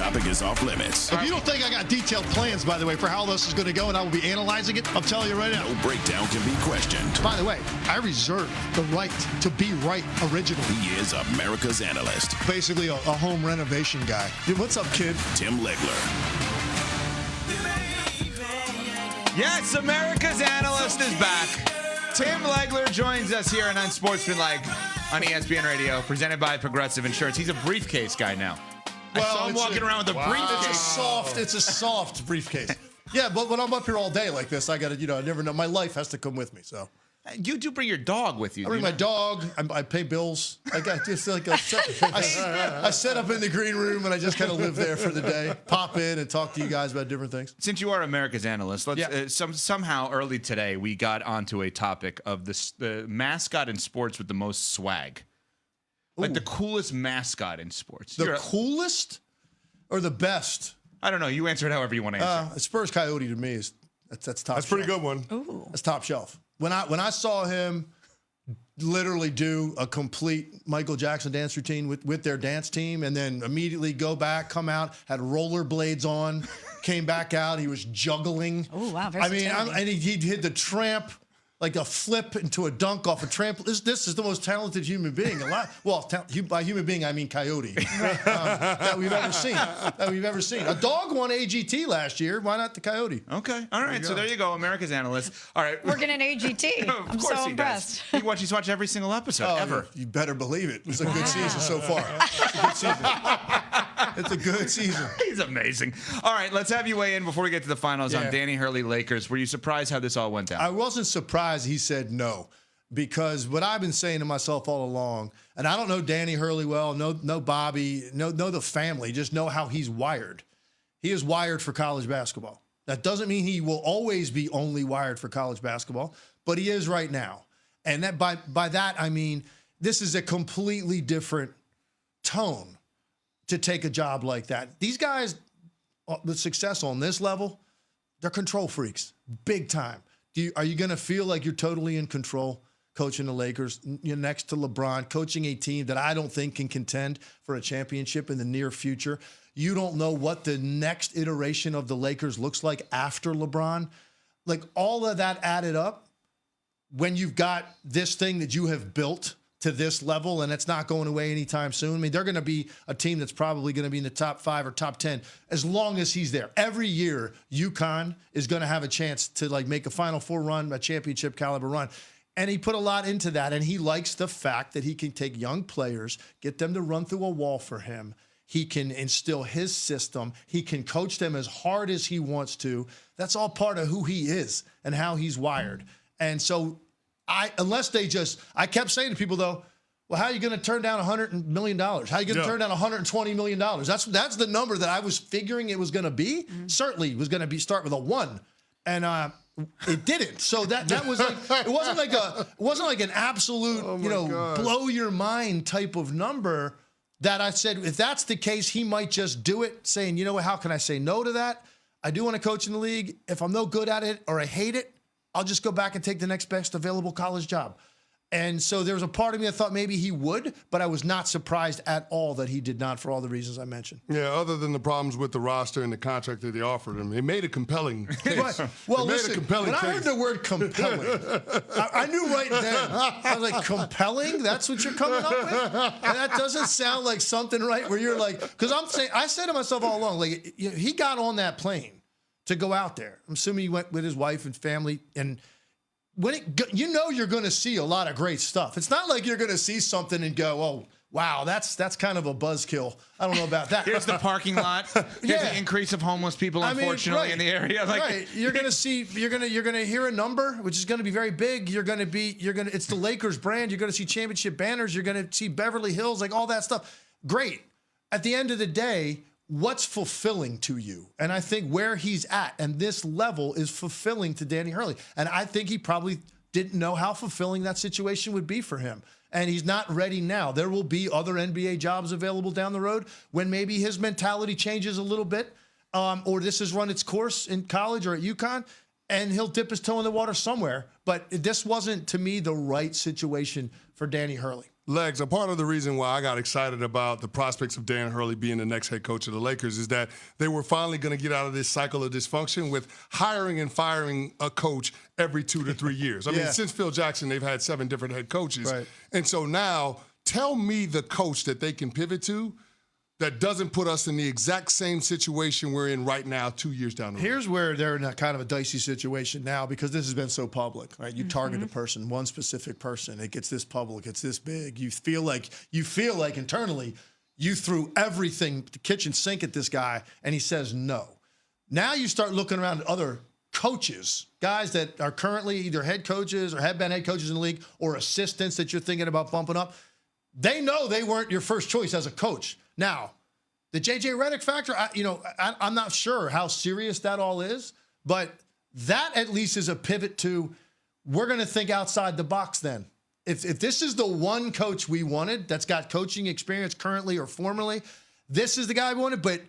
topic is off limits. If you don't think I got detailed plans, by the way, for how this is going to go and I will be analyzing it, I'm telling you right now. No breakdown can be questioned. By the way, I reserve the right to be right originally. He is America's analyst. Basically a home renovation guy. Dude, what's up, kid? Tim Legler. Yes, America's analyst is back. Tim Legler joins us here on Unsportsmanlike on ESPN Radio, presented by Progressive Insurance. He's a briefcase guy now. I saw him walking around with a briefcase. It's a soft briefcase. Yeah, but when I'm up here all day like this, I got to, I never know. My life has to come with me, so. You do bring your dog with you. I bring my dog. I pay bills. I got just like I set up in the green room and I just kind of live there for the day. Pop in and talk to you guys about different things. Since you are America's analyst, let's somehow early today we got onto a topic of the mascot in sports with the most swag, like the coolest mascot in sports. The coolest or the best? I don't know. You answer it however you want to answer. Spurs Coyote to me is that's top. That's a pretty good one. Ooh. That's top shelf. When I saw him literally do a complete Michael Jackson dance routine with their dance team and then immediately go back, come out, had rollerblades on, came back out, he was juggling. Oh, wow. And he hit the tramp, like a flip into a dunk off a tramp. This is the most talented human being by human being, I mean coyote, that we've ever seen. A dog won AGT last year. Why not the coyote? Okay. All right. So there you go, America's analyst. All right. Working in AGT. I'm so impressed. He's watched every single episode ever. You better believe it. It's a good season so far. It's a good season. He's amazing. All right. Let's have you weigh in before we get to the finals on Danny Hurley Lakers. Were you surprised how this all went down? I wasn't surprised he said no, because what I've been saying to myself all along, and I don't know Danny Hurley well, know Bobby, know the family, just know how he's wired. He is wired for college basketball. That doesn't mean he will always be only wired for college basketball, but he is right now. And that by that, I mean, this is a completely different tone to take a job like that. These guys with success on this level, they're control freaks, big time. Are you going to feel like you're totally in control coaching the Lakers? You're next to LeBron, coaching a team that I don't think can contend for a championship in the near future. You don't know what the next iteration of the Lakers looks like after LeBron. Like, all of that added up, when you've got this thing that you have built to this level, and it's not going away anytime soon. I mean, they're going to be a team that's probably going to be in the top 5 or top 10 as long as he's there. Every year, UConn is going to have a chance to make a Final Four run, a championship caliber run. And he put a lot into that, and he likes the fact that he can take young players, get them to run through a wall for him. He can instill his system. He can coach them as hard as he wants to. That's all part of who he is and how he's wired. And so I kept saying to people, though, well, how are you going to turn down $100 million? How are you going to turn down $120 million? That's the number that I was figuring it was going to be. Mm-hmm. Certainly it was going to start with a 1. And it didn't. So that was like, it wasn't like an absolute, blow your mind type of number that I said, if that's the case, he might just do it, saying, you know what, how can I say no to that? I do want to coach in the league. If I'm no good at it or I hate it, I'll just go back and take the next best available college job. And so there was a part of me that thought maybe he would, but I was not surprised at all that he did not, for all the reasons I mentioned. Yeah, other than the problems with the roster and the contract that they offered him, it made a compelling case. Well, listen, when I heard the word compelling, I knew right then. I was like, compelling? That's what you're coming up with? And that doesn't sound like something, right, where you're like, because I said to myself all along, like, he got on that plane to go out there. I'm assuming he went with his wife and family, and you're going to see a lot of great stuff. It's not like you're going to see something and go, oh, wow, that's kind of a buzzkill. I don't know about that. Here's the parking lot. Here's the increase of homeless people, unfortunately, in the area. Right. You're going to hear a number, which is going to be very big. It's the Lakers brand. You're going to see championship banners. You're going to see Beverly Hills, like all that stuff. Great. At the end of the day, what's fulfilling to you? And I think where he's at and this level is fulfilling to Danny Hurley. And I think he probably didn't know how fulfilling that situation would be for him. And he's not ready now. There will be other NBA jobs available down the road when maybe his mentality changes a little bit, or this has run its course in college or at UConn. and he'll dip his toe in the water somewhere. But this wasn't, to me, the right situation for Danny Hurley. Legs, a part of the reason why I got excited about the prospects of Dan Hurley being the next head coach of the Lakers is that they were finally going to get out of this cycle of dysfunction with hiring and firing a coach every 2 to 3 years. I mean, since Phil Jackson, they've had 7 different head coaches. Right. And so now, tell me the coach that they can pivot to that doesn't put us in the exact same situation we're in right now 2 years down the road. Here's where they're in a kind of a dicey situation now because this has been so public, right? You target a person, one specific person. It gets this public. It's this big. You feel like internally you threw everything, the kitchen sink at this guy, and he says no. Now you start looking around at other coaches, guys that are currently either head coaches or have been head coaches in the league or assistants that you're thinking about bumping up. They know they weren't your first choice as a coach. Now, the J.J. Redick factor, I'm not sure how serious that all is, but that at least is a pivot to we're going to think outside the box then. If this is the one coach we wanted that's got coaching experience currently or formerly, this is the guy we wanted. But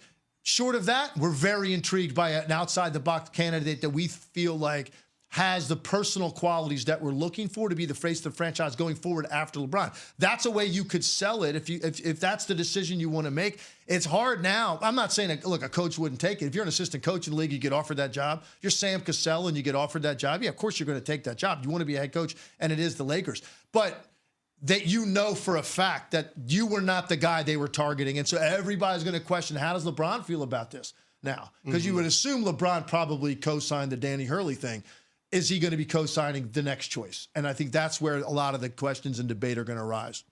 short of that, we're very intrigued by an outside-the-box candidate that we feel like has the personal qualities that we're looking for to be the face of the franchise going forward after LeBron. That's a way you could sell it if that's the decision you want to make. It's hard now. I'm not saying, look, a coach wouldn't take it. If you're an assistant coach in the league, you get offered that job. If you're Sam Cassell and you get offered that job, yeah, of course you're going to take that job. You want to be a head coach, and it is the Lakers. But that you know for a fact that you were not the guy they were targeting. And so everybody's going to question, how does LeBron feel about this now? Because you would assume LeBron probably co-signed the Danny Hurley thing. Is he going to be co-signing the next choice? And I think that's where a lot of the questions and debate are going to arise.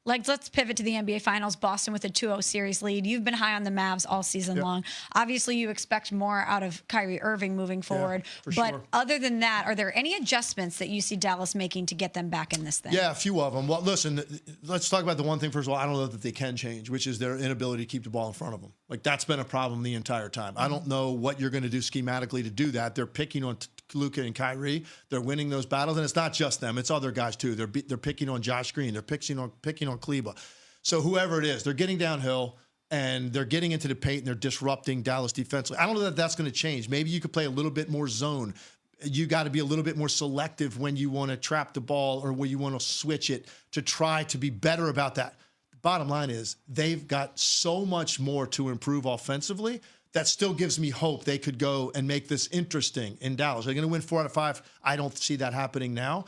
Legs, let's pivot to the NBA Finals. Boston with a 2-0 series lead. You've been high on the Mavs all season long. Obviously, you expect more out of Kyrie Irving moving forward. But sure. Other than that, are there any adjustments that you see Dallas making to get them back in this thing? Yeah, a few of them. Well, listen, let's talk about the one thing, first of all, I don't know that they can change, which is their inability to keep the ball in front of them. Like, that's been a problem the entire time. I don't know what you're going to do schematically to do that. They're picking on Luka and Kyrie. They're winning those battles, and it's not just them. It's other guys, too. They're picking on Josh Green. They're picking on Kleba. So whoever it is, they're getting downhill, and they're getting into the paint, and they're disrupting Dallas defensively. I don't know that that's going to change. Maybe you could play a little bit more zone. You got to be a little bit more selective when you want to trap the ball or when you want to switch it to try to be better about that. The bottom line is they've got so much more to improve offensively that still gives me hope they could go and make this interesting in Dallas. Are they going to win 4 out of 5? I don't see that happening now.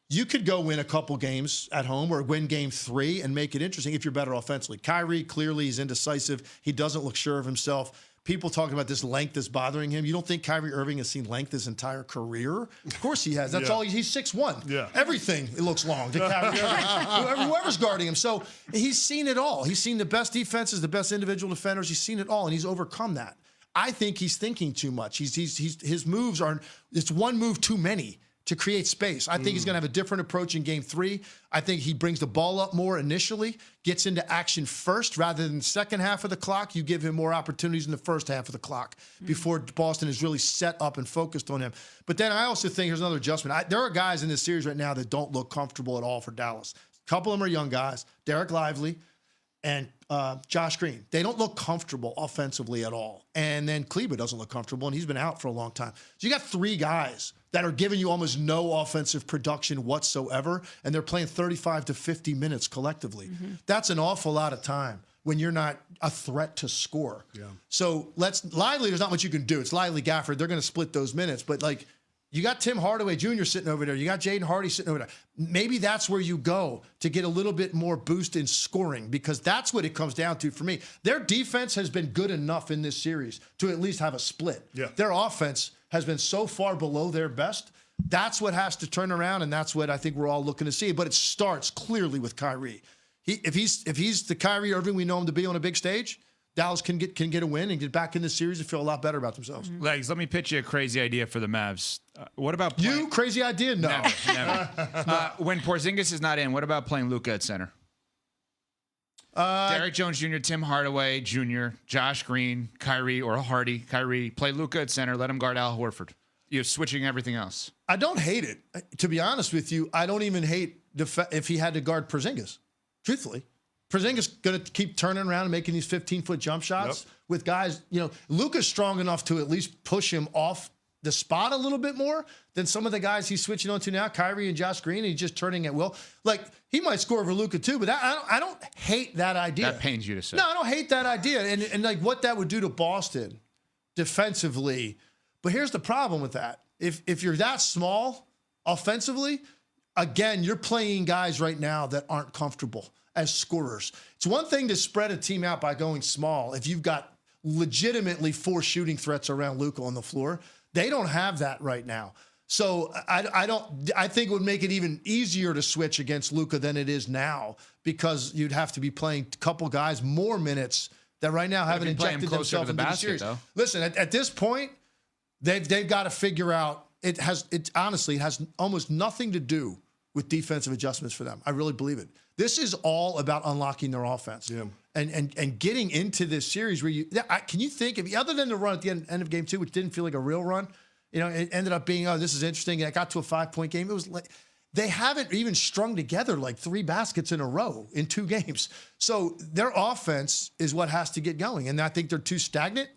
You could go win a couple games at home or win game 3 and make it interesting if you're better offensively. Kyrie, clearly, he's indecisive. He doesn't look sure of himself. People talking about this length that's bothering him. You don't think Kyrie Irving has seen length his entire career? Of course he has. That's all. He's 6'1". Yeah. Everything, it looks long to Kyrie Irving. Whoever's guarding him. So he's seen it all. He's seen the best defenses, the best individual defenders. He's seen it all, and he's overcome that. I think he's thinking too much. His moves are, it's one move too many to create space. I think he's going to have a different approach in game 3. I think he brings the ball up more initially, gets into action first rather than the second half of the clock. You give him more opportunities in the first half of the clock before Boston is really set up and focused on him. But then I also think here's another adjustment. There are guys in this series right now that don't look comfortable at all for Dallas. A couple of them are young guys, Derek Lively and Josh Green. They don't look comfortable offensively at all. And then Kleba doesn't look comfortable, and he's been out for a long time. So you got 3 guys that are giving you almost no offensive production whatsoever, and they're playing 35 to 50 minutes collectively. That's an awful lot of time when you're not a threat to score. Yeah. So Lively, there's not much you can do. It's Lively, Gafford. They're going to split those minutes. But, like, you got Tim Hardaway Jr. sitting over there. You got Jaden Hardy sitting over there. Maybe that's where you go to get a little bit more boost in scoring, because that's what it comes down to for me. Their defense has been good enough in this series to at least have a split. Yeah. Their offense has been so far below their best. That's what has to turn around, and that's what I think we're all looking to see. But it starts clearly with Kyrie. If he's the Kyrie Irving we know him to be on a big stage, Dallas can get a win and get back in the series and feel a lot better about themselves. Legs, let me pitch you a crazy idea for the Mavs. What about you? Crazy idea? No. Never. When Porzingis is not in, what about playing Luka at center? Derek Jones Jr., Tim Hardaway Jr., Josh Green, Kyrie or Hardy. Kyrie, play Luka at center. Let him guard Al Horford. You're switching everything else. I don't hate it. To be honest with you, I don't even hate if he had to guard Porzingis, truthfully. Porzingis going to keep turning around and making these 15-foot jump shots with guys. You know, Luka's strong enough to at least push him off the spot a little bit more than some of the guys he's switching on to now, Kyrie and Josh Green, and he's just turning at will. Like, he might score over Luka too, but I don't hate that idea. That pains you to say. No, I don't hate that idea. And like what that would do to Boston defensively. But here's the problem with that. If you're that small offensively, again, you're playing guys right now that aren't comfortable as scorers. It's one thing to spread a team out by going small if you've got legitimately 4 shooting threats around Luka on the floor. They don't have that right now. So I think it would make it even easier to switch against Luka than it is now, because you'd have to be playing a couple guys more minutes that right now haven't injected themselves into the series. Though. Listen, at this point, they've got to figure out. It honestly has almost nothing to do with defensive adjustments for them. I really believe it. This is all about unlocking their offense and getting into this series where can you think of, other than the run at the end of game 2, which didn't feel like a real run, it ended up being, this is interesting. And it got to a 5-point game. It was like they haven't even strung together like 3 baskets in a row in 2 games. So their offense is what has to get going. And I think they're too stagnant.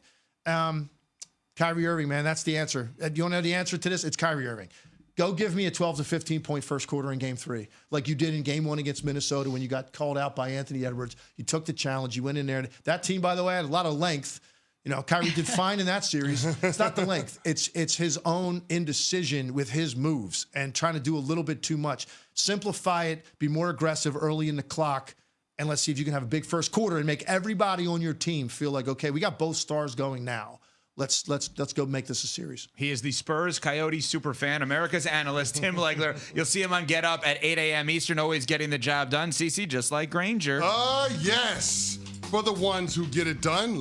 Kyrie Irving, man, that's the answer. You want to know the answer to this? It's Kyrie Irving. Go give me a 12 to 15 point first quarter in game 3, like you did in game 1 against Minnesota when you got called out by Anthony Edwards. You took the challenge. You went in there. That team, by the way, had a lot of length. Kyrie did fine in that series. It's not the length. It's his own indecision with his moves and trying to do a little bit too much. Simplify it. Be more aggressive early in the clock. And let's see if you can have a big first quarter and make everybody on your team feel like, okay, we got both stars going now. Let's go make this a series. He is the Spurs Coyotes superfan, America's analyst, Tim Legler. You'll see him on Get Up at 8 a.m. Eastern, always getting the job done. CC, just like Granger. Yes, for the ones who get it done.